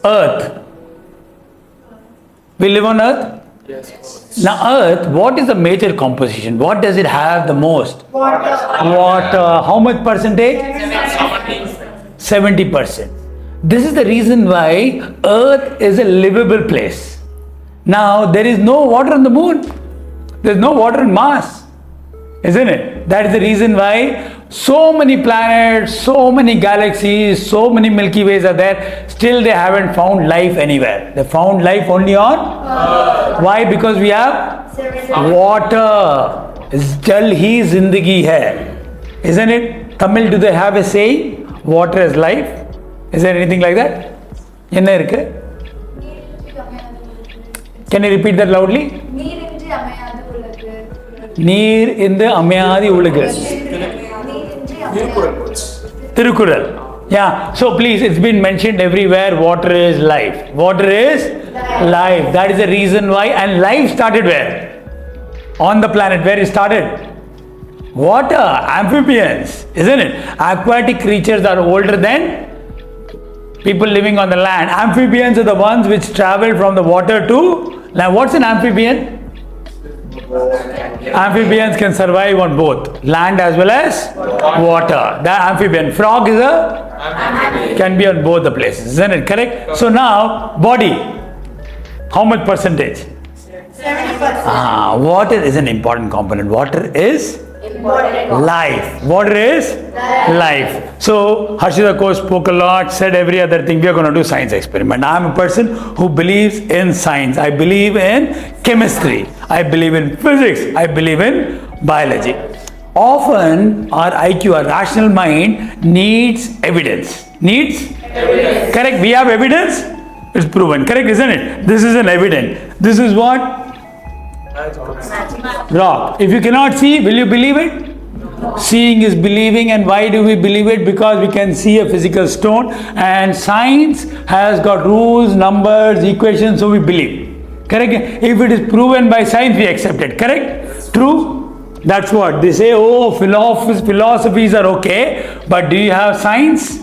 Earth. We live on Earth? Yes. Now Earth, what is the major composition? What does it have the most? Water. Water. How much percentage? 70%. This is the reason why Earth is a livable place. Now there is no water on the moon. There is no water on Mars. Isn't it? That is the reason why so many planets, so many galaxies, so many Milky Ways are there. Still they haven't found life anywhere. They found life only on Earth. Why? Because we have water. Jal hi zindagi hai. Isn't it? Tamil, do they have a saying? Water is life. Is there anything like that? Enna irukku? Can you repeat that loudly? நீர் இன்று அமையாதி உலகு. Tirukural. Yeah. So please, it's been mentioned everywhere. Water is life. Water is life. That is the reason why. And life started where? On the planet. Where it started? Water. Amphibians. Isn't it? Aquatic creatures are older than people living on the land. Amphibians are the ones which travel from the water to land. What's an amphibian? Amphibians can survive on both land as well as water. The amphibian. Frog is can be on both the places. Isn't it correct? So now, body. How much percentage? 70%. Water is an important component. Water is life. Water is life. So Harshita coach spoke a lot, said every other thing. We are going to do science experiment. I am a person who believes in science. I believe in chemistry. I believe in physics. I believe in biology. Often our IQ, our rational mind needs evidence. Needs evidence. Correct. We have evidence. It's proven. Correct, isn't it? This is an evidence. This is what? Rock. If you cannot see, will you believe it? Seeing is believing. And why do we believe it? Because we can see a physical stone, and science has got rules, numbers, equations, so we believe. Correct? If it is proven by science, we accept it. Correct? True? That's what they say. Oh, philosophies are okay, but do you have science?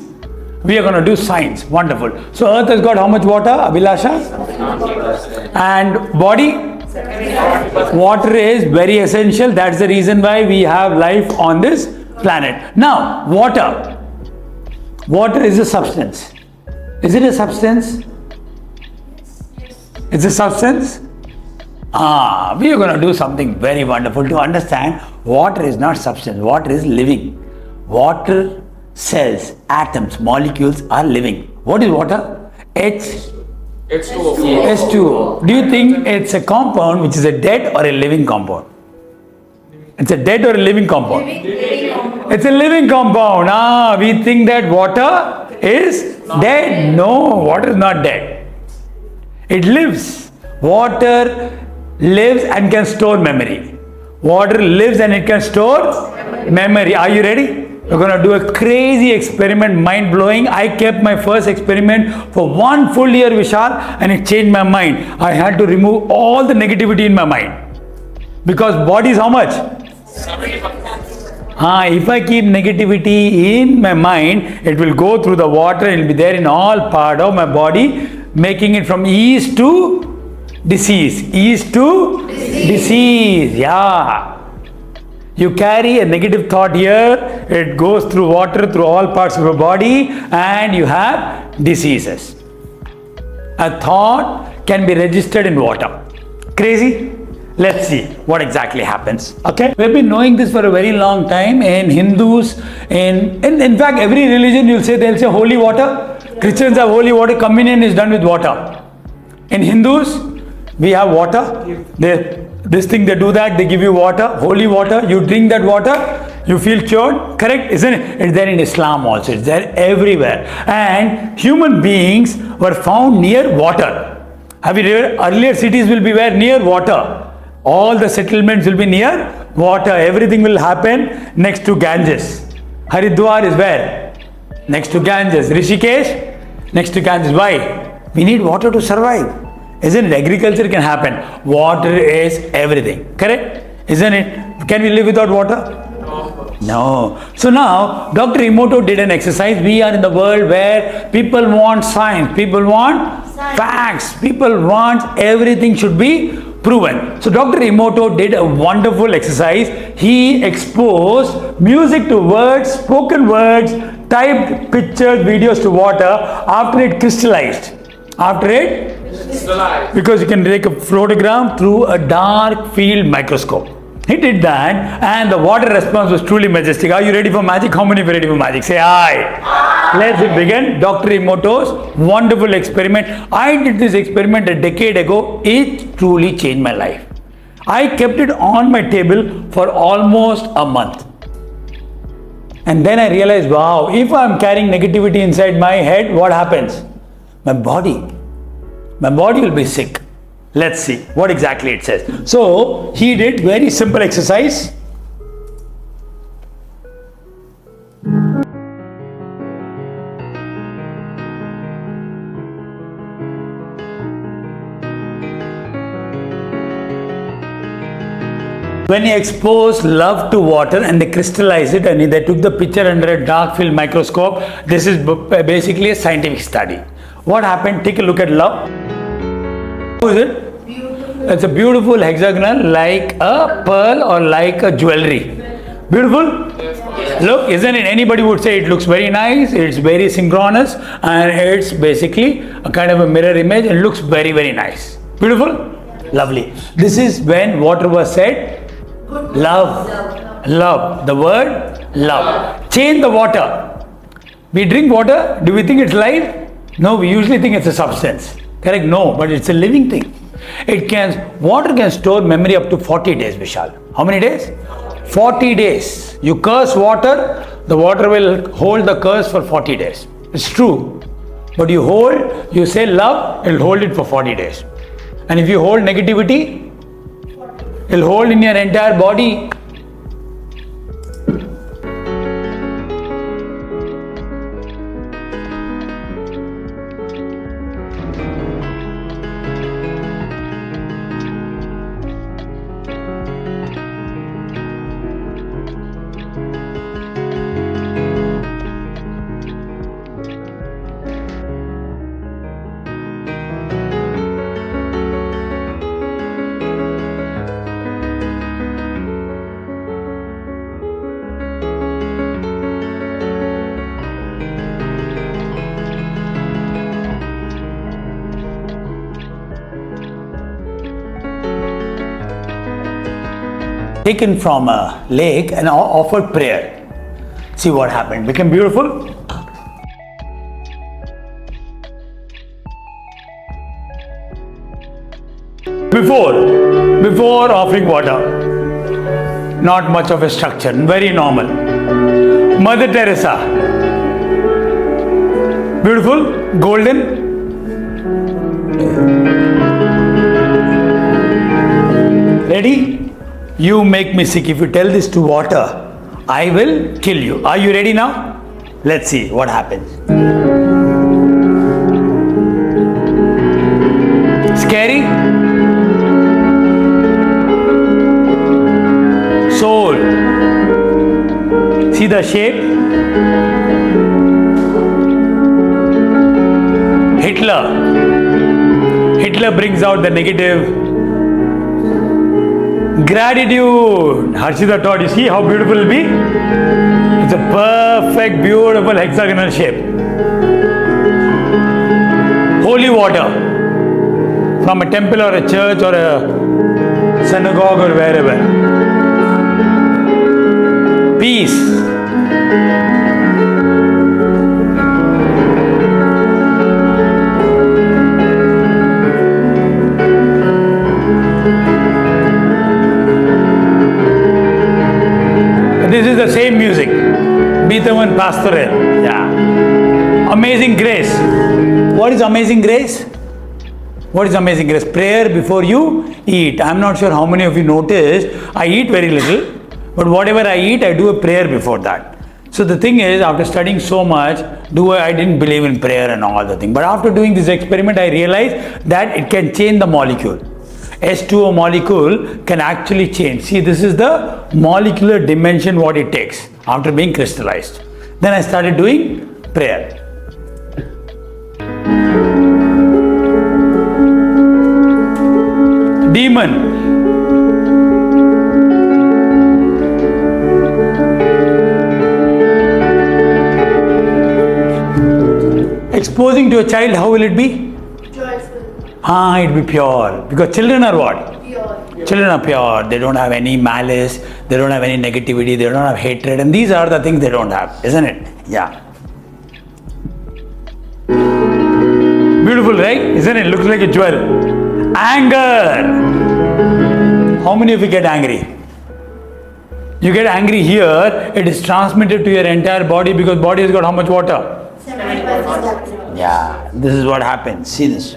We are going to do science. Wonderful. So Earth has got how much water, Abhilasha? And body? Water is very essential. That's the reason why we have life on this planet. Now, water. Water is a substance. Is it a substance? It's a substance? We are going to do something very wonderful to understand. Water is not substance. Water is living. Water cells, atoms, molecules are living. What is water? H2O. H2O. Do you think it's a compound which is a dead or a living compound? It's a dead or a living compound? It's a living compound. We think that water is dead. No, water is not dead. It lives. Water lives and can store memory. Water lives and it can store memory. Are you ready? We're going to do a crazy experiment, mind-blowing. I kept my first experiment for 1 full year, Vishal, and it changed my mind. I had to remove all the negativity in my mind. Because body is how much? 70%. If I keep negativity in my mind, it will go through the water and it will be there in all part of my body, making it from ease to disease. Ease to disease. Yeah. You carry a negative thought here, it goes through water, through all parts of your body, and you have diseases. A thought can be registered in water. Crazy? Let's see what exactly happens. Okay? We've been knowing this for a very long time. In Hindus, in fact, every religion they'll say holy water. Christians have holy water. Communion is done with water. In Hindus, we have water. This thing they do that, they give you water, holy water, you drink that water, you feel cured, correct? Isn't it? It's there in Islam also, it's there everywhere. And human beings were found near water. Have you read? Earlier cities will be where? Near water. All the settlements will be near water. Everything will happen next to Ganges. Haridwar is where? Next to Ganges. Rishikesh? Next to Ganges. Why? We need water to survive. Isn't it? Agriculture can happen. Water is everything. Correct? Isn't it? Can we live without water? No. So now, Dr. Emoto did an exercise. We are in the world where people want science, people want facts, people want everything should be proven. So Dr. Emoto did a wonderful exercise. He exposed music to words, spoken words, typed pictures, videos to water after it crystallized. After it? Crystallized. Because you can take a photograph through a dark field microscope. He did that and the water response was truly majestic. Are you ready for magic? How many of you are ready for magic? Say aye. Let's begin. Dr. Emoto's wonderful experiment. I did this experiment a decade ago. It truly changed my life. I kept it on my table for almost a month. And then I realized, wow, if I'm carrying negativity inside my head, what happens? My body will be sick. Let's see what exactly it says. So he did very simple exercise. When he exposed love to water and they crystallized it and they took the picture under a dark field microscope, this is basically a scientific study. What happened? Take a look at love. How is it? Beautiful. It's a beautiful hexagonal like a pearl or like a jewelry. Beautiful? Yes. Look, isn't it? Anybody would say it looks very nice, it's very synchronous, and it's basically a kind of a mirror image and looks very, very nice. Beautiful? Lovely. This is when water was said, love. Love. The word love. Change the water. We drink water, do we think it's live? No, we usually think it's a substance. Correct? No, but it's a living thing. Water can store memory up to 40 days, Vishal. How many days? 40 days. You curse water, the water will hold the curse for 40 days. It's true. But you say love, it'll hold it for 40 days. And if you hold negativity, it'll hold in your entire body. Taken from a lake and offered prayer. See what happened. Became beautiful. Before offering water, not much of a structure, very normal. Mother Teresa, beautiful, golden. Ready? You make me sick. If you tell this to water, I will kill you. Are you ready now? Let's see what happens. Scary? Soul. See the shape? Hitler brings out the negative. Gratitude. Harshita taught, you see how beautiful it will be? It's a perfect, beautiful hexagonal shape. Holy water from a temple or a church or a synagogue or wherever. Peace. This is the same music. Beethoven Pastoral. Yeah. Amazing grace. What is amazing grace? What is amazing grace? Prayer before you eat. I'm not sure how many of you noticed. I eat very little, but whatever I eat, I do a prayer before that. So the thing is, after studying so much, I didn't believe in prayer and all the thing. But after doing this experiment, I realized that it can change the molecule. H2O molecule can actually change. See, this is the molecular dimension what it takes. after being crystallized. Then I started doing prayer. Demon. Exposing to a child, how will it be? Joyful. It will be pure. Because children are what? Pure. Children are pure. They don't have any malice. They don't have any negativity. They don't have hatred. And these are the things they don't have. Isn't it? Yeah. Beautiful, right? Isn't it? Looks like a jewel. Anger. How many of you get angry? You get angry here, it is transmitted to your entire body because body has got how much water? 75%. Yeah, this is what happens. See this.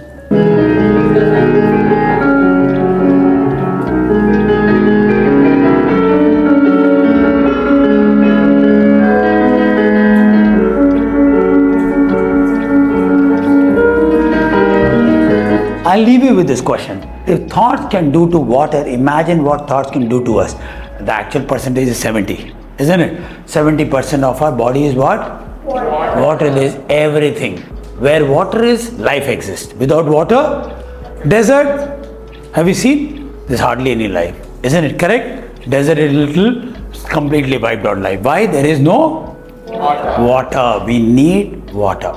I'll leave you with this question. If thoughts can do to water, imagine what thoughts can do to us. The actual percentage is 70, isn't it? 70% of our body is what? Water. Water is everything. Where water is, life exists. Without water, desert. Have you seen? There's hardly any life. Isn't it correct? Desert is little, completely wiped out life. Why? There is no water. We need water.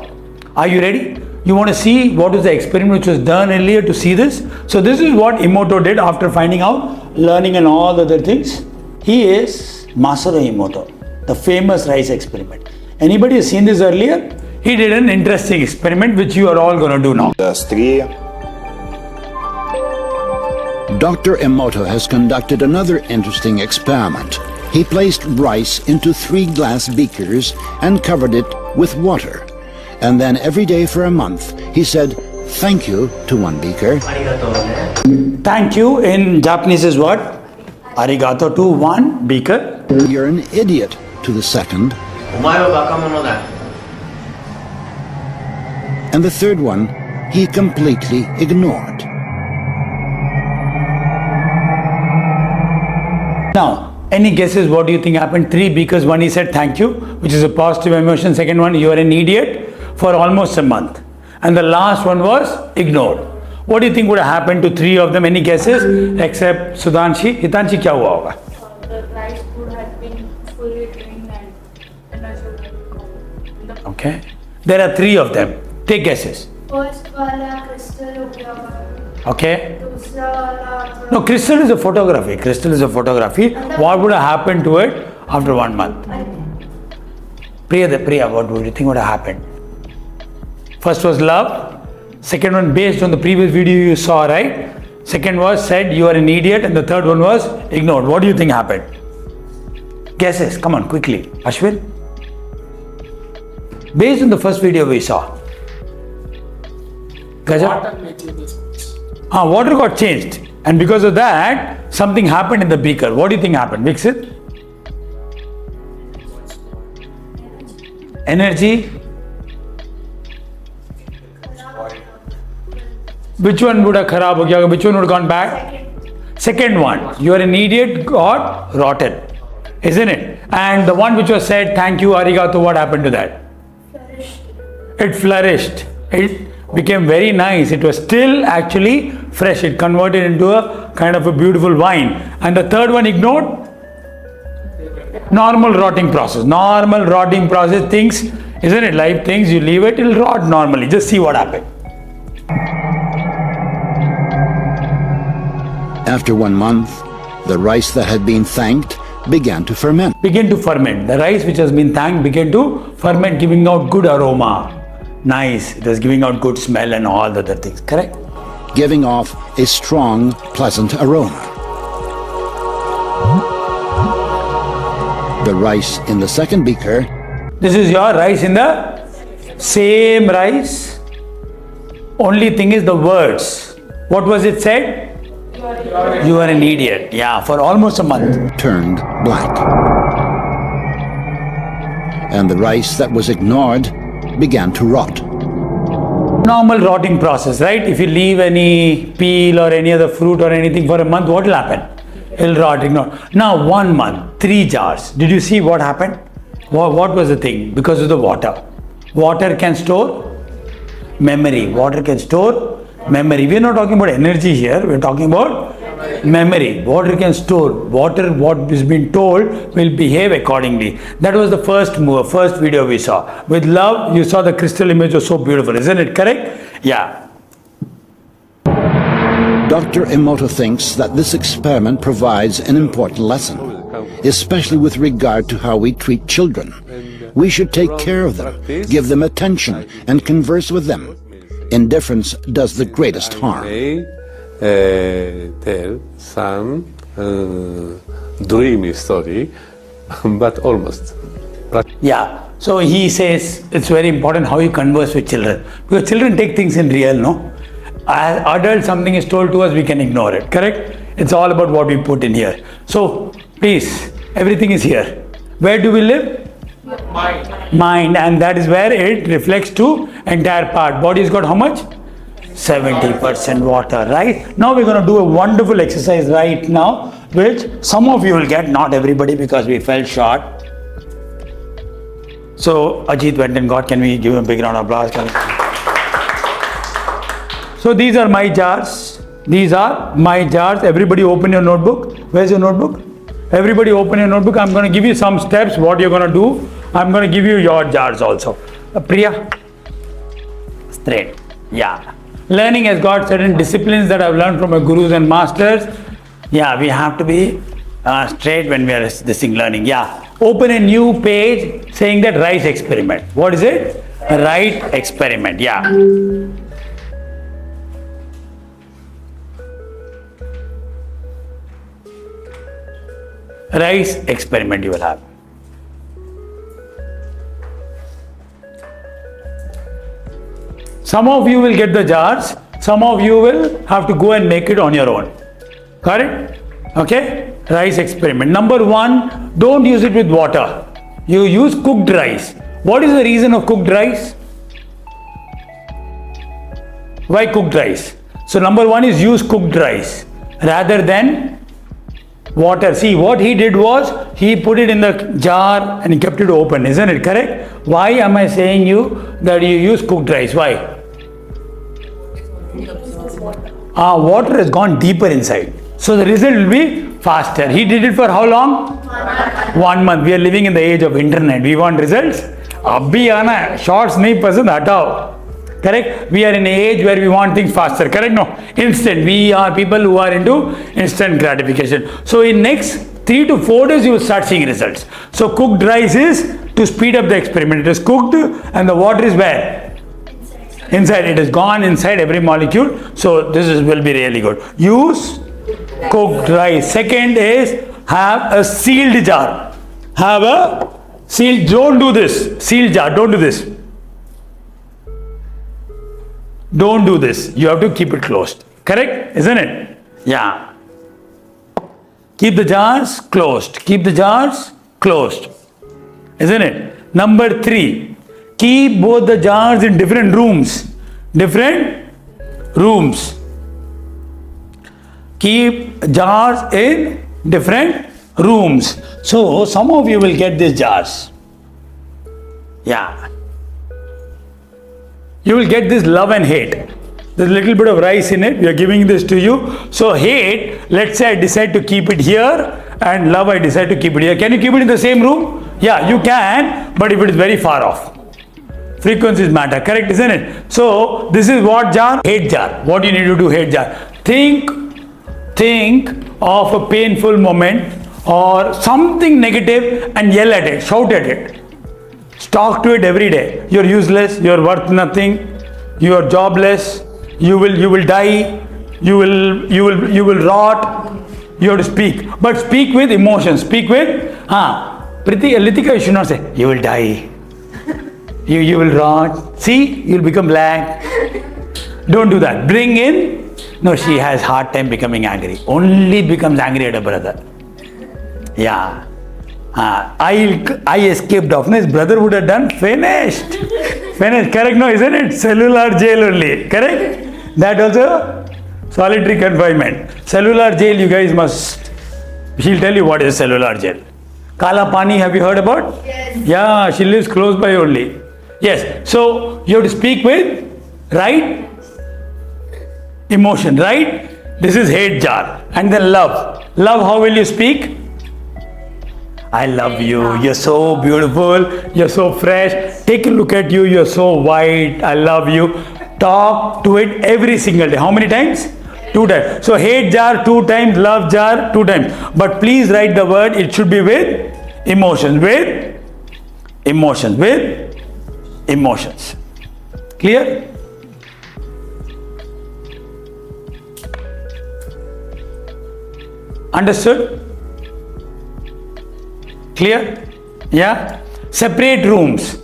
Are you ready? You want to see what is the experiment which was done earlier to see this? So this is what Emoto did after finding out, learning and all the other things. He is Masaru Emoto, the famous rice experiment. Anybody has seen this earlier? He did an interesting experiment which you are all going to do now. Dr. Emoto has conducted another interesting experiment. He placed rice into 3 glass beakers and covered it with water. And then every day for a month, he said thank you to one beaker. Thank you in Japanese is what? Arigato to one beaker. You're an idiot to the second. And the third one, he completely ignored. Now, any guesses what do you think happened? 3 beakers, one he said thank you, which is a positive emotion. Second one, you are an idiot for almost a month. And the last one was ignored. What do you think would have happened to 3 of them? Any guesses? Except Sudhanshi. Hitanshi, kya hua hoga? The rice would have been fully drained and energy would have gone. Okay. There are 3 of them. Take guesses. First wala crystal ho gaya hoga. Okay. दूसरा वाला No, crystal is a photography. Crystal is a photography. What would have happened to it after 1 month? Priya, what would you think would have happened? First was love. Second one based on the previous video you saw, right? Second was said you are an idiot, and the third one was ignored. What do you think happened? Guesses, come on, quickly. Ashwin? Based on the first video we saw. Gaja? Water got changed. And because of that, something happened in the beaker. What do you think happened? Viksit? Energy? Which one would have kharab ho gaya? Which one would have gone back? Second one. You are an idiot, got rotten. Isn't it? And the one which was said, thank you, arigato, what happened to that? flourished. It flourished. It became very nice. It was still actually fresh. It converted into a kind of a beautiful wine. And the third one ignored? Normal rotting process. Normal rotting process. Things, isn't it? Life things, you leave it, it'll rot normally. Just see what happened. After 1 month, the rice that had been thanked began to ferment. Begin to ferment. The rice which has been thanked began to ferment, giving out good aroma. Nice. It was giving out good smell and all the other things. Correct? Giving off a strong, pleasant aroma. The rice in the second beaker This is your rice in the same rice. Only thing is the words. What was it said? You are an idiot. Yeah, for almost a month. turned black. And the rice that was ignored began to rot. Normal rotting process, right? If you leave any peel or any other fruit or anything for a month, what will happen? It'll rot, ignore. Now 1 month, 3 jars. Did you see what happened? What was the thing? Because of the water. Water can store memory. Water can store memory. We're not talking about energy here. We're talking about memory. Water can store. Water, what is being told, will behave accordingly. That was the first move, first video we saw. With love, you saw the crystal image was so beautiful. Isn't it correct? Yeah. Dr. Emoto thinks that this experiment provides an important lesson, especially with regard to how we treat children. We should take care of them, give them attention, and converse with them. Indifference does the greatest harm. Tell some dreamy story, but almost. Yeah. So he says it's very important how you converse with children. Because children take things in real, no? As adults, something is told to us, we can ignore it, correct? It's all about what we put in here. So, please, everything is here. Where do we live? Mind. And that is where it reflects to entire part. Body's got how much? 70% water, right? Now we're going to do a wonderful exercise right now, which some of you will get, not everybody, because we fell short. So, Ajit went and got, can we give him a big round of applause? So these are my jars. These are my jars. Everybody open your notebook. Where's your notebook? Everybody open your notebook. I'm going to give you some steps, what you're going to do. I'm going to give you your jars also. Priya? Straight. Yeah. Learning has got certain disciplines that I've learned from my gurus and masters. Yeah, we have to be straight when we are this thing learning. Yeah. Open a new page saying that rice experiment. What is it? A right experiment. Yeah. Rice experiment you will have. Some of you will get the jars, some of you will have to go and make it on your own. Correct? Okay? Rice experiment. Number 1, don't use it with water. You use cooked rice. What is the reason of cooked rice? Why cooked rice? So number 1 is use cooked rice rather than water. See, what he did was, he put it in the jar and he kept it open. Isn't it correct? Why am I saying you that you use cooked rice? Why? Water has gone deeper inside. So the result will be faster. He did it for how long? 1 month. We are living in the age of internet. We want results. Abhi aana, shorts nahi pasand, hatao. Correct? We are in an age where we want things faster. Correct? No. Instant. We are people who are into instant gratification. So in next 3 to 4 days you will start seeing results. So cooked rice is to speed up the experiment. It is cooked and the water is where? Inside. It has gone inside every molecule. So this will be really good. Use cooked rice. Second is have a sealed jar. Have a sealed. Don't do this. Sealed jar. Don't do this. Don't do this. You have to keep it closed. Correct? Isn't it? Yeah. Keep the jars closed. Keep the jars closed. Isn't it? Number 3. Keep both the jars in different rooms. Different rooms. Keep jars in different rooms. So, some of you will get these jars. Yeah. You will get this love and hate. There's a little bit of rice in it. We are giving this to you. So hate, let's say I decide to keep it here, and love I decide to keep it here. Can you keep it in the same room? Yeah, you can, but if it is very far off. Frequencies matter, correct, isn't it? So this is what jar? Hate jar. What you need to do, hate jar. Think of a painful moment or something negative and yell at it, shout at it. Talk to it every day. You're useless, you're worth nothing, you're jobless, you will die, you will rot. You have to speak. But speak with emotion. Speak with Litika, you should not say, you will die. You will rot. See, you'll become black. Don't do that. Bring in. No, she has hard time becoming angry. Only becomes angry at her brother. Yeah. I escaped off. His brother would have done finished. Finished. Correct? No, isn't it? Cellular jail only. Correct? That also solitary confinement. Cellular jail, you guys must She'll tell you what is cellular gel. Kala Pani, have you heard about? Yes. Yeah, she lives close by only. Yes, so you have to speak with right emotion, right? This is hate jar. And then love. Love, how will you speak? I love you. You're so beautiful. You're so fresh. Take a look at you. You're so white. I love you. Talk to it every single day. How many times? 2 times. So hate jar 2 times, love jar 2 times. But please write the word. It should be with emotions. With emotions. With emotions. Clear? Understood? Clear? Yeah? Separate rooms.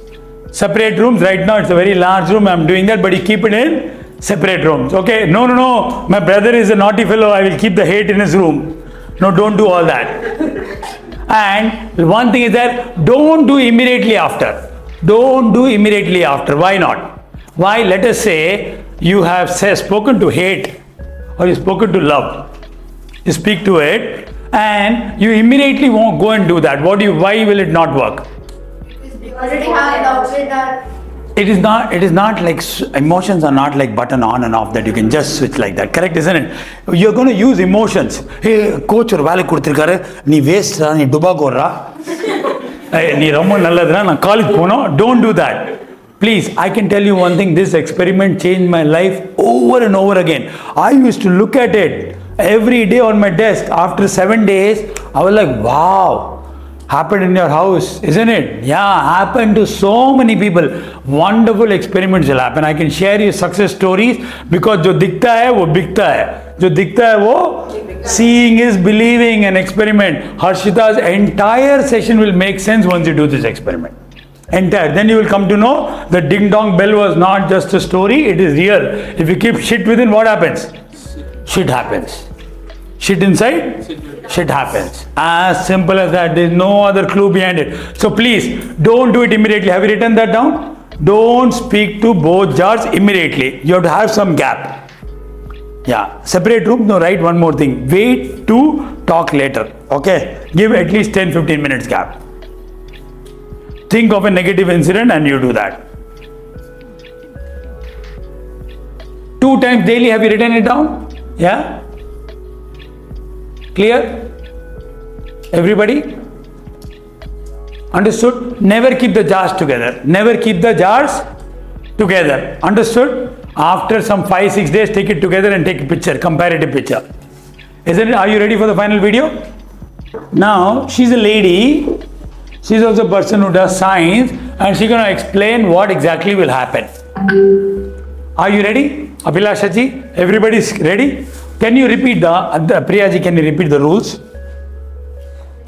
Separate rooms. Right now it's a very large room. I'm doing that, but you keep it in separate rooms. Okay? No. My brother is a naughty fellow. I will keep the hate in his room. No, don't do all that. And one thing is that don't do immediately after. Don't do immediately after. Why not? Why? Let us say you have spoken to hate or you spoken to love. You speak to it and you immediately won't go and do that. Why will it not work? We already have the option that It is not like emotions are not like button on and off that you can just switch like that. Correct, isn't it? You're going to use emotions. Hey, coach ஒரு வேலை கொடுத்திருக்காரு நீ வேஸ்ட்ரா நீ டுபாகோரா நீ ரொம்ப நல்லதுடா நான் college போனோம். Don't do that. Please, I can tell you one thing, this experiment changed my life over and over again. I used to look at it every day on my desk. After 7 days, I was like, wow, happened in your house, isn't it? Yeah, happened to so many people. Wonderful experiments will happen. I can share you success stories because जो दिखता है वो बिकता है. जो दिखता है वो seeing is believing. An experiment. Harshita's entire session will make sense once you do this experiment. Entire. Then you will come to know the ding dong bell was not just a story, it is real. If you keep shit within, what happens? Shit happens. Shit inside? Shit happens. As simple as that. There is no other clue behind it. So please, don't do it immediately. Have you written that down? Don't speak to both jars immediately. You have to have some gap. Yeah. Separate room. No, write one more thing. Wait to talk later. Okay. Give at least 10-15 minutes gap. Think of a negative incident and you do that. 2 times daily. Have you written it down? Yeah? Clear? Everybody? Understood? Never keep the jars together. Never keep the jars together. Understood? After some 5-6 days, take it together and take a picture, comparative picture. Isn't it? Are you ready for the final video? Now, she's a lady. She's also a person who does science and she's going to explain what exactly will happen. Are you ready? Abhilasha ji, everybody's ready? Can you repeat Priya ji, can you repeat the rules? We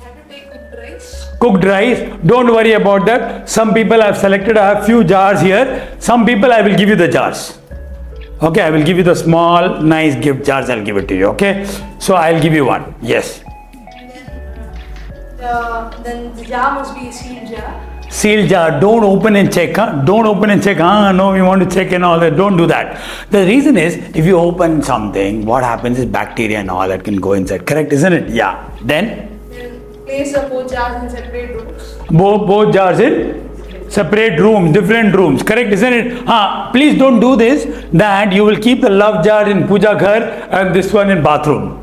have to take cooked rice. Cooked rice, don't worry about that. Some people I have selected, I have few jars here. Some people I will give you the jars. Okay, I will give you the small, nice gift jars, I'll give it to you, okay? So I'll give you one, yes. Then the jar must be a sealed jar. Sealed jar, don't open and check, huh? Don't open and check, no, we want to check and all that, don't do that. The reason is, if you open something, what happens is bacteria and all that can go inside, correct, isn't it? Yeah. Then Place the both jars in separate rooms. both jars in separate rooms, different rooms, correct, isn't it? Please don't do this, that you will keep the love jar in puja ghar and this one in bathroom.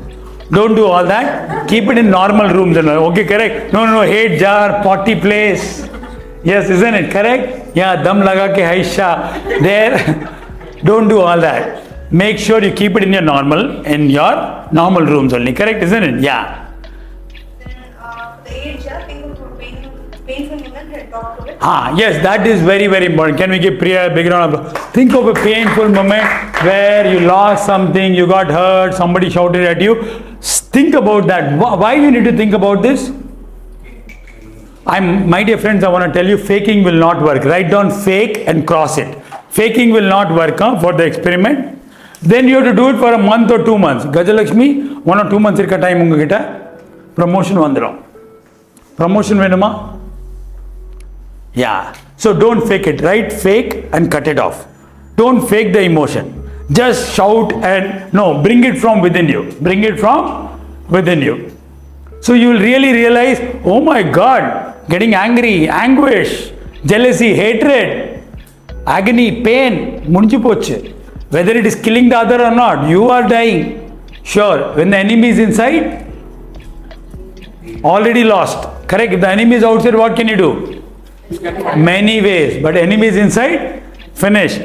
Don't do all that. Keep it in normal rooms and all. Okay, correct? No, hate jar, potty place. Yes, isn't it correct? Yeah, dam laga ke haisha. There. Don't do all that. Make sure you keep it in your normal rooms only. Correct, isn't it? Yeah. Then the age jar, think of a painful moment and talk to it. Yes, that is very, very important. Can we give Priya a big round of applause? Think of a painful moment where you lost something, you got hurt, somebody shouted at you. Think about that. Why you need to think about this? My dear friends, I want to tell you, faking will not work. Write down fake and cross it. Faking will not work for the experiment. Then you have to do it for a month or 2 months. Gajalakshmi, 1 or 2 months irka time unga kita promotion vandrum. Promotion venuma? Yeah. So don't fake it. Write fake and cut it off. Don't fake the emotion. Just shout and bring it from within you. Bring it from within you. So you will really realize, oh my God, getting angry, anguish, jealousy, hatred, agony, pain, munchi poche. Whether it is killing the other or not, you are dying. Sure, when the enemy is inside, already lost. Correct? If the enemy is outside, what can you do? Many ways. But enemy is inside, finish.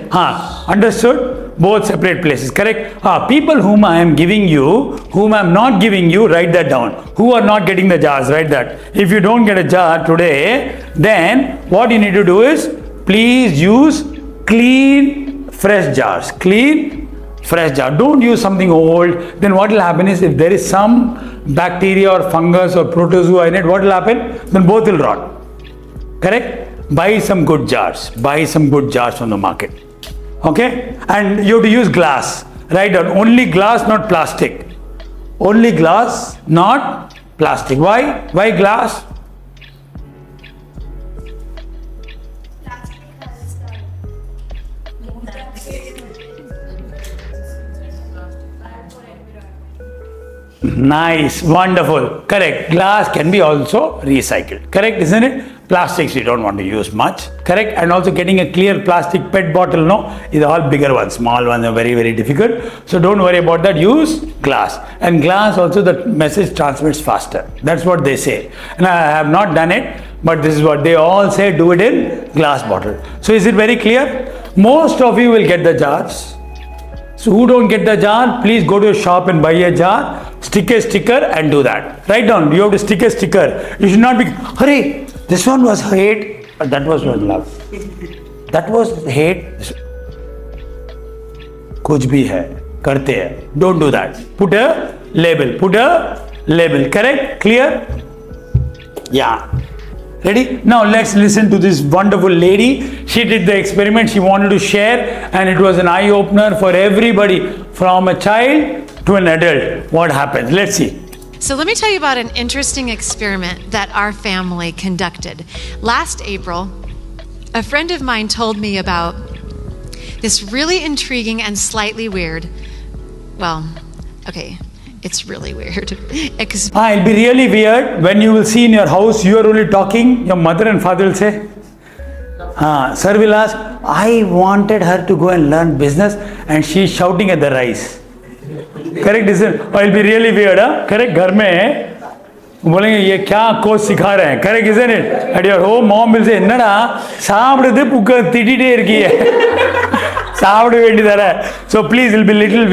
Understood? Both separate places. Correct? People whom I am giving you, whom I am not giving you, write that down. Who are not getting the jars, write that. If you don't get a jar today, then what you need to do is, please use clean, fresh jars. Clean, fresh jar. Don't use something old. Then what will happen is, if there is some bacteria or fungus or protozoa in it, what will happen? Then both will rot. Correct? Buy some good jars. Buy some good jars from the market. Okay? And you have to use glass. Write down, only glass, not plastic. Only glass, not plastic. Why? Why glass? Nice, wonderful, correct. Glass can be also recycled, correct, isn't it? Plastics we don't want to use much, correct. And also getting a clear plastic PET bottle, no, is all bigger ones. Small ones are very, very difficult. So don't worry about that. Use glass. And glass also, the message transmits faster. That's what they say. And I have not done it, but this is what they all say, do it in glass bottle. So is it very clear? Most of you will get the jars. So who don't get the jar, please go to a shop and buy a jar, stick a sticker and do that. Write down, you have to stick a sticker. You should not be, hurry, this one was hate, but that was love. That was hate. Kuch bhi hai, karte hai. Don't do that. Put a label, correct? Clear? Yeah. Ready? Now let's listen to this wonderful lady. She did the experiment she wanted to share, and it was an eye-opener for everybody, from a child to an adult. What happens? Let's see. So let me tell you about an interesting experiment that our family conducted. Last April, a friend of mine told me about this really intriguing and slightly weird, it's really weird. It'll be really weird when you will see in your house, you are only talking, your mother and father will say, sir will ask, I wanted her to go and learn business and she is shouting at the rice. Correct, isn't it? It'll be really weird, correct? घर में बोलेंगे ये क्या coach सिखा रहे हैं, correct, isn't it? At your home, mom will say, என்னடா சாப்பிடுது புக்க திட்டிட்டே இருக்கியே. சாப்பிட வேண்டியதானே. So please, it'll be little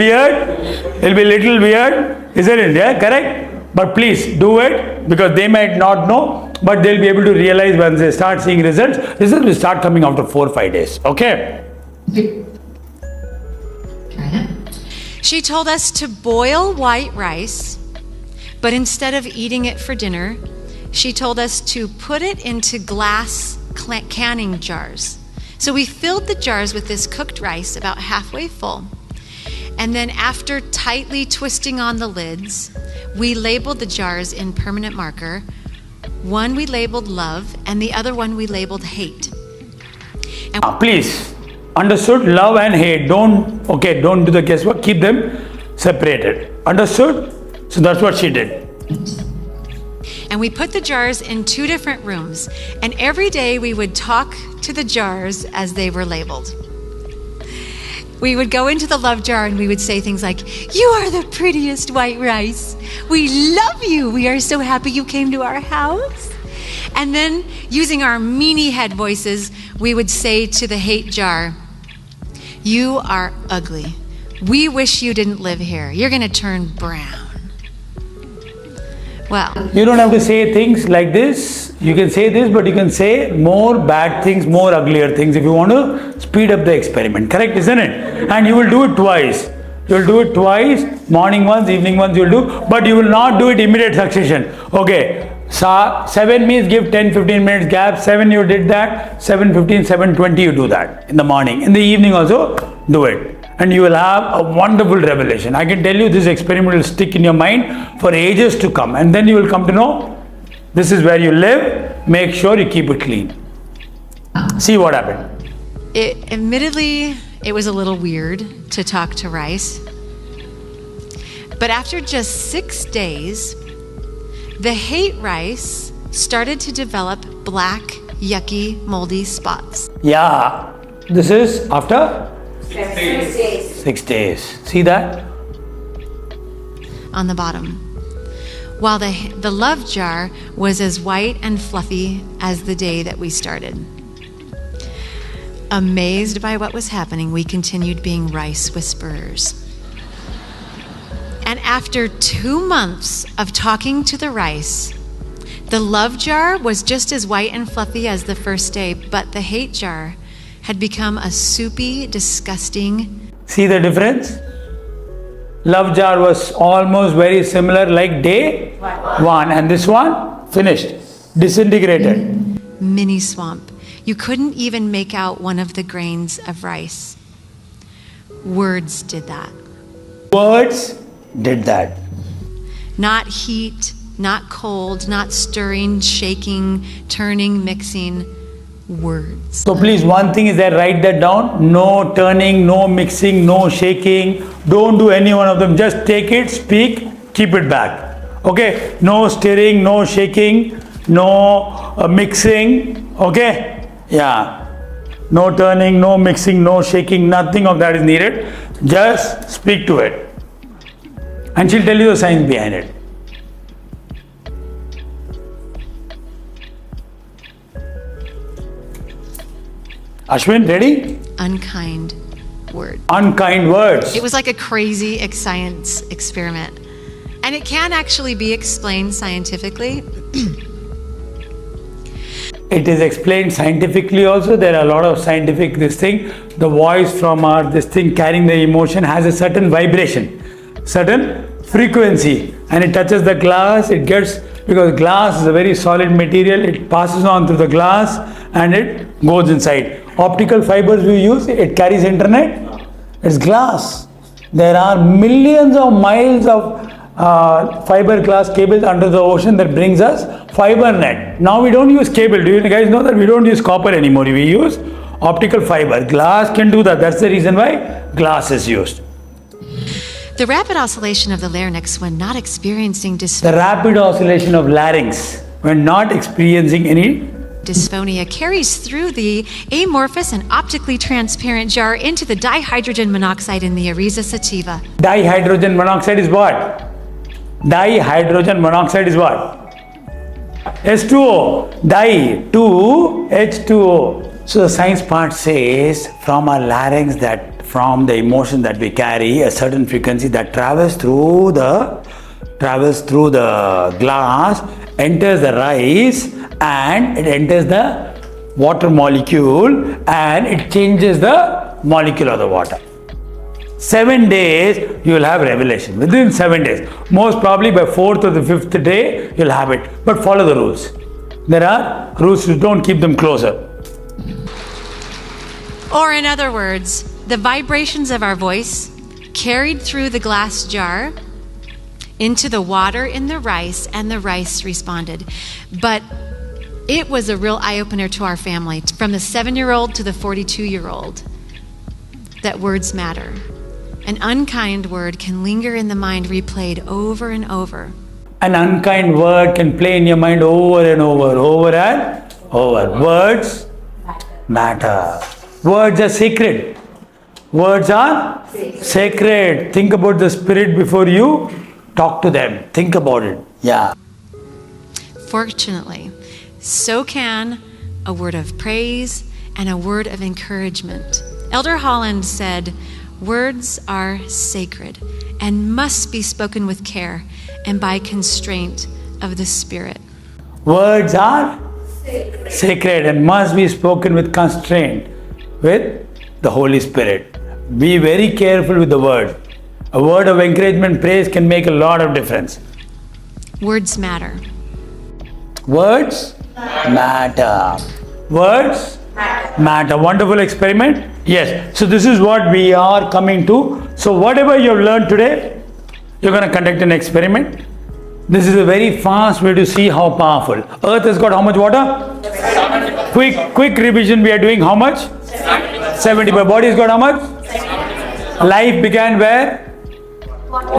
weird, isn't it? Yeah, correct? But please do it, because they might not know, but they'll be able to realize once they start seeing results. Results will start coming after 4 or 5 days. Okay? She told us to boil white rice, but instead of eating it for dinner, she told us to put it into glass canning jars. So we filled the jars with this cooked rice about halfway full. And then after tightly twisting on the lids, we labeled the jars in permanent marker. One we labeled love, and the other one we labeled hate. And please, understood? Love and hate. Don't do the guesswork. Keep them separated. Understood? So that's what she did. And we put the jars in 2 different rooms. And every day we would talk to the jars as they were labeled. We would go into the love jar and we would say things like, you are the prettiest white rice. We love you. We are so happy you came to our house. And then, using our meanie head voices, we would say to the hate jar, you are ugly. We wish you didn't live here. You're going to turn brown. Well, you don't have to say things like this. You can say this, but you can say more bad things, more uglier things if you want to speed up the experiment. Correct, isn't it? And you will do it twice. You will do it twice, morning once, evening once you will do, but you will not do it immediate succession. Okay, 7 means give 10-15 minutes gap. 7 you did that, 7:15, 7:20 you do that in the morning. In the evening also do it. And you will have a wonderful revelation. I can tell you, this experiment will stick in your mind for ages to come. And then you will come to know, this is where you live. Make sure you keep it clean. See what happened. Admittedly, it was a little weird to talk to rice. But after just 6 days, The hate rice started to develop black, yucky, moldy spots. Yeah. This is after 6 days. 6 days. See that? On the bottom. While the love jar was as white and fluffy as the day that we started. Amazed by what was happening, we continued being rice whisperers. And after 2 months of talking to the rice, the love jar was just as white and fluffy as the first day, but the hate jar had become a soupy, disgusting. See the difference? Love jar was almost very similar like day 1, and this one finished, disintegrated. Mini swamp. You couldn't even make out one of the grains of rice. Words did that. Words did that. Not heat, not cold, not stirring, shaking, turning, mixing. Words. So please, one thing is that write that down. No turning, no mixing, no shaking. Don't do any one of them. Just take it, speak, keep it back. Okay? No stirring, no shaking, no mixing. Okay? Yeah. No turning, no mixing, no shaking. Nothing of that is needed. Just speak to it. And she'll tell you the science behind it. Ashwin, ready? Unkind word. Unkind words. It was like a crazy science experiment. And it can actually be explained scientifically. It is explained scientifically also. There are a lot of scientific this thing. The voice from our this thing carrying the emotion has a certain vibration, certain frequency, and it touches the glass. It gets, because glass is a very solid material, it passes on through the glass and it goes inside. Optical fibers we use, it carries internet. It's glass. There are millions of miles of fiberglass cables under the ocean that brings us fiber net. Now we don't use cable. Do you guys know that we don't use copper anymore? We use optical fiber. Glass can do that. That's the reason why glass is used. The rapid oscillation of the larynx when not experiencing The rapid oscillation of larynx when not experiencing any dysphonia carries through the amorphous and optically transparent jar into the dihydrogen monoxide in the Ariza sativa. dihydrogen monoxide is what? Dihydrogen monoxide is what? H2O. Di, 2, H2O. So the science part says from our larynx, that from the emotion that we carry, a certain frequency that travels through the glass, enters the rice, and it enters the water molecule, and it changes the molecule of the water. 7 days you will have revelation. Within 7 days, most probably by 4th or the 5th day you'll have it. But follow the rules. There are rules, you don't keep them closer. Or in other words, the vibrations of our voice carried through the glass jar into the water in the rice, and the rice responded. But it was a real eye-opener to our family, from the 7-year-old to the 42-year-old, that words matter. An unkind word can linger in the mind, replayed over and over. An unkind word can play in your mind over and over, over and over. Words matter. Words are sacred. Words are sacred. Think about the spirit before you talk to them. Think about it. Yeah. Fortunately, so can a word of praise and a word of encouragement. Elder Holland said, "Words are sacred and must be spoken with care and by constraint of the Spirit." Words are sacred and must be spoken with constraint, with the Holy Spirit. Be very careful with the word. A word of encouragement, praise can make a lot of difference. Words matter. Words matter. Words matter. Wonderful experiment. Yes. So this is what we are coming to. So whatever you have learned today, you're going to conduct an experiment. This is a very fast way to see how powerful. Earth has got how much water? Quick revision. We are doing how much? 70. But body has got how much? Life began where?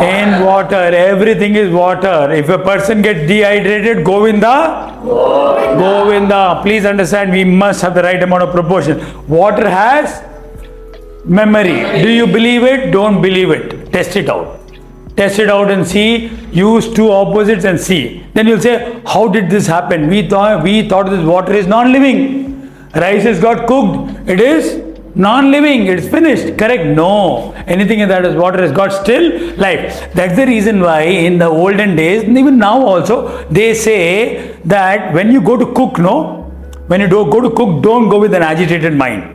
In water. Everything is water. If a person gets dehydrated, Govinda. Govinda. Please understand, we must have the right amount of proportion. Water has memory. Do you believe it? Don't believe it. Test it out. Test it out and see. Use two opposites and see. Then you'll say, how did this happen? We thought this water is non-living. Rice has got cooked. It is non-living. It's finished. Correct? No. Anything in that is water has got still life. That's the reason why in the olden days, and even now also, they say that when you go to cook, when you go to cook, don't go with an agitated mind.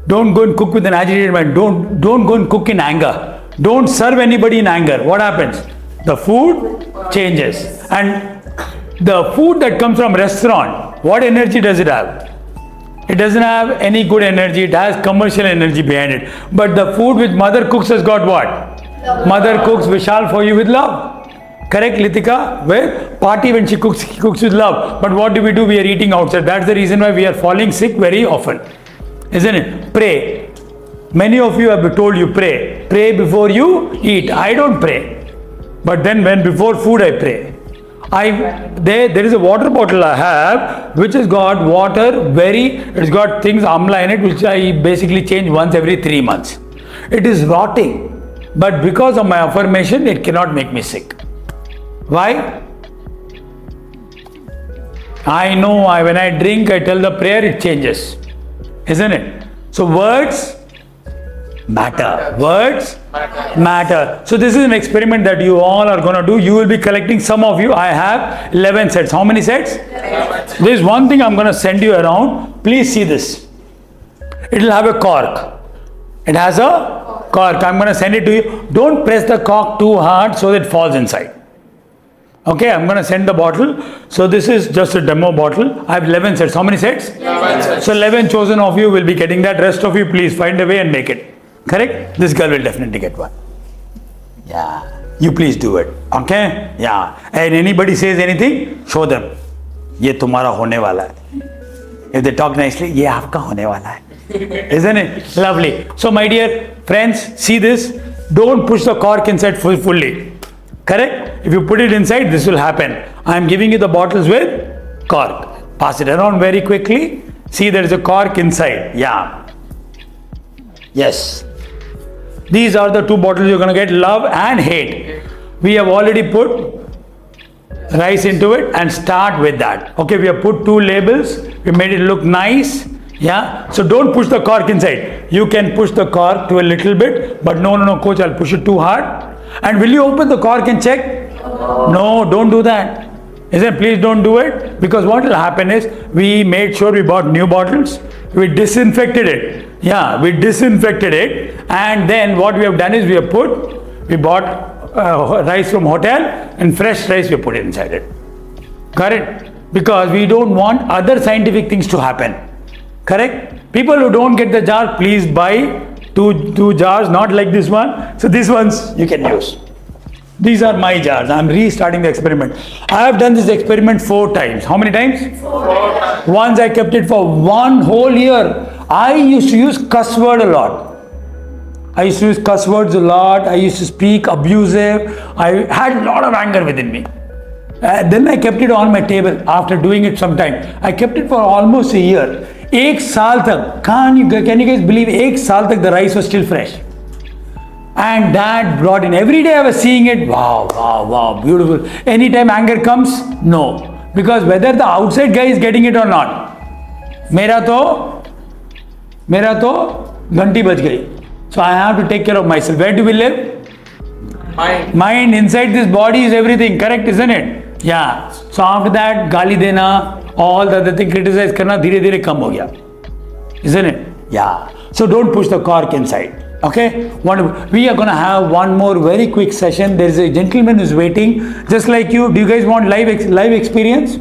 Don't go and cook with an agitated mind. Don't go and cook in anger. Don't serve anybody in anger. What happens? The food changes. And the food that comes from restaurant, what energy does it have? It doesn't have any good energy. It has commercial energy behind it. But the food which mother cooks has got what? Mother cooks Vishal for you with love. Correct, Litika? Where party when she cooks with love. But what do? We are eating outside. That's the reason why we are falling sick very often. Isn't it? Pray. Many of you have been told you pray. Pray before you eat. I don't pray. But then when before food I pray. There is a water bottle I have which has got water it's got things amla in it which I basically change once every 3 months. It is rotting. But because of my affirmation, it cannot make me sick. Why? I know when I drink, I tell the prayer, it changes. Isn't it? So words matter. Words matter. So this is an experiment that you all are going to do. You will be collecting, some of you. I have 11 sets. How many sets? 11. There is one thing I'm going to send you around. Please see this. It will have a cork. It has a cork. I'm going to send it to you. Don't press the cork too hard so that it falls inside. Okay, I'm going to send the bottle. So this is just a demo bottle. I have 11 sets. How many sets? 11 sets. So 11 chosen of you will be getting that. Rest of you, please find a way and make it. Correct? This girl will definitely get one. Yeah. You please do it. Okay? Yeah. And anybody says anything, show them. ये तुम्हारा होने वाला है. If they talk nicely, ये आपका होने वाला है. Isn't it? Lovely. So my dear friends, see this. Don't push the cork inside fully. Correct? If you put it inside, this will happen. I am giving you the bottles with cork. Pass it around very quickly. See, there is a cork inside. Yeah. Yes. These are the two bottles you're going to get, love and hate. We have already put rice into it and start with that. Okay, we have put 2 labels. We made it look nice. Yeah. So don't push the cork inside. You can push the cork to a little bit, but no, coach, I'll push it too hard. And will you open the cork and check? No, don't do that. Please don't do it, because what will happen is we made sure we bought new bottles. We disinfected it. Yeah, we disinfected it, and then what we have done is we bought rice from hotel and fresh rice we put inside it. Correct? Because we don't want other scientific things to happen. Correct? People who don't get the jar, please buy two jars, not like this one. So these ones you can use. These are my jars. I'm restarting the experiment. I have done this experiment 4 times. How many times? 4 times. Once I kept it for 1 whole year. I used to use cuss word a lot. I used to use cuss words a lot. I used to speak abusive. I had a lot of anger within me. Then I kept it on my table after doing it sometime. I kept it for almost a year. 1 saal tak, can you guys believe 1 saal tak the rice was still fresh? And that brought in, every day I was seeing it, wow, beautiful. Anytime anger comes, no. Because whether the outside guy is getting it or not, मेरा तो घंटी बज गई. So I have to take care of myself. Where do we live? Mind. Inside this body is everything. Correct, isn't it? Yeah. So after that, गाली देना, all the other thing, criticize करना धीरे धीरे कम हो गया. Isn't it? Yeah. So don't push the cork inside. Okay, we are going to have one more very quick session. There is a gentleman who's waiting, just like you. Do you guys want live experience?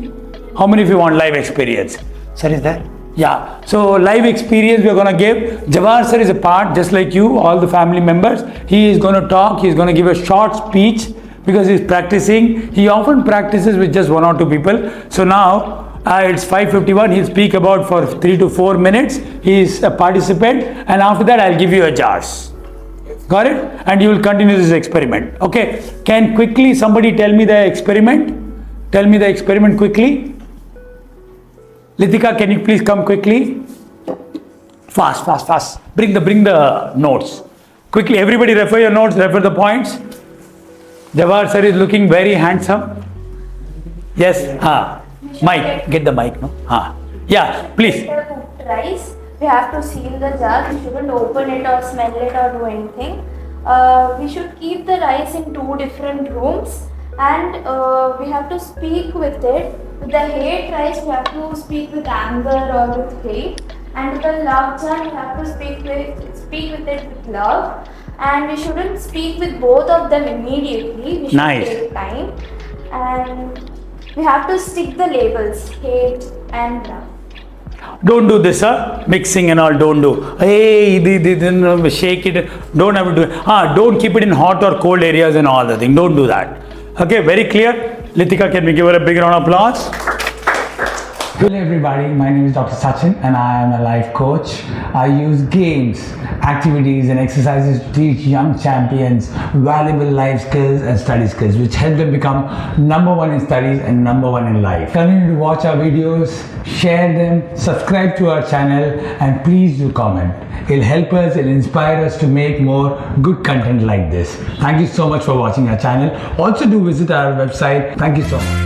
How many of you want live experience? Sir is there? Yeah. So live experience we are going to give. Jawahar sir is a part, just like you, all the family members. He is going to talk. He is going to give a short speech because he is practicing. He often practices with just 1 or 2 people. So now it's 5:51. He'll speak about for 3 to 4 minutes. He is a participant, and after that I'll give you a jars. Got it? And you will continue this experiment. Okay. Can quickly somebody tell me the experiment? Tell me the experiment quickly. Litika, can you please come quickly? Fast. Bring the notes. Quickly, everybody refer your notes, refer the points. Jawahar sir is looking very handsome. Yes, mic, get the mic, no? Yeah, please. After cooked rice, we have to seal the jar. We shouldn't open it or smell it or do anything. We should keep the rice in 2 different rooms, and we have to speak with it. With the hate rice, we have to speak with anger or with hate. And with the love jar, we have to speak with it with love. And we shouldn't speak with both of them immediately. We should Nice. take time. And we have to stick the labels, hate and love. Don't do this, mixing and all, don't do. Hey, shake it, don't have to do it. Don't keep it in hot or cold areas and all the thing. Don't do that. Okay, very clear. Litika, can we give her a big round of applause? Hello everybody, my name is Dr. Sachin and I am a life coach. I use games, activities and exercises to teach young champions valuable life skills and study skills which help them become #1 in studies and #1 in life. Continue to watch our videos, share them, subscribe to our channel and please do comment. It'll help us, it'll inspire us to make more good content like this. Thank you so much for watching our channel. Also do visit our website. Thank you so much.